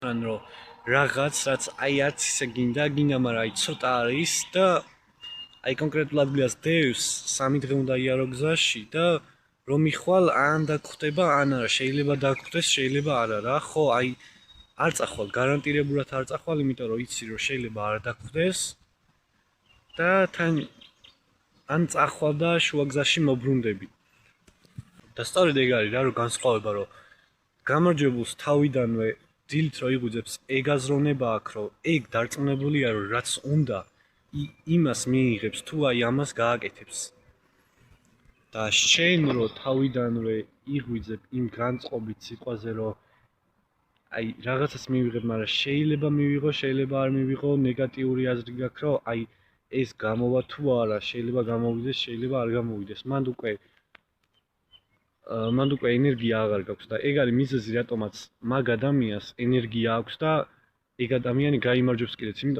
რომ რაღაც რაც აი არც ისე გინდა, მაგრამ აი ცოტა არის და აი კონკრეტულად გიას დევს 3 დღე უნდა იარო გზაში და რომ იხვალ ან დაგხვდება ან არა, შეიძლება დაგხვდეს, შეიძლება არა რა, ხო, აი არ წახვალ, გარანტირებულად არ წახვალ, იმიტომ რომ იცი რომ შეიძლება არ დაგხვდეს და თან ან წახვალ და შუაგზაში მობრუნდები. და სწორედ ეგ არის რა, რომ განსხვავება რომ გამარჯვებულს თავიდანვე დილით რო იღუძებს ეგ აზროვნება აქვს რომ ეგ დარწმუნებულია რომ რაც უნდა იმას მიიღებს თუ აი ამას გააკეთებს და შენ რო თავიდანვე იღვიძებ იმ განწყობით სიტყვაზე რომ აი რაღაცას მივიღებ მაგრამ შეიძლება მივიღო შეიძლება არ მივიღო ნეგატიური აზრი გაქვს რომ აი ეს გამოვა თუ არა შეიძლება გამოვიდეს შეიძლება არ გამოვიდეს მანდ უკვე ენერგია აღარ გაქვს და ეგ არის მიზეზი რატომაც მაგ ადამიანს ენერგია აქვს და ეგ ადამიანი გაიმარჯვებს კიდეც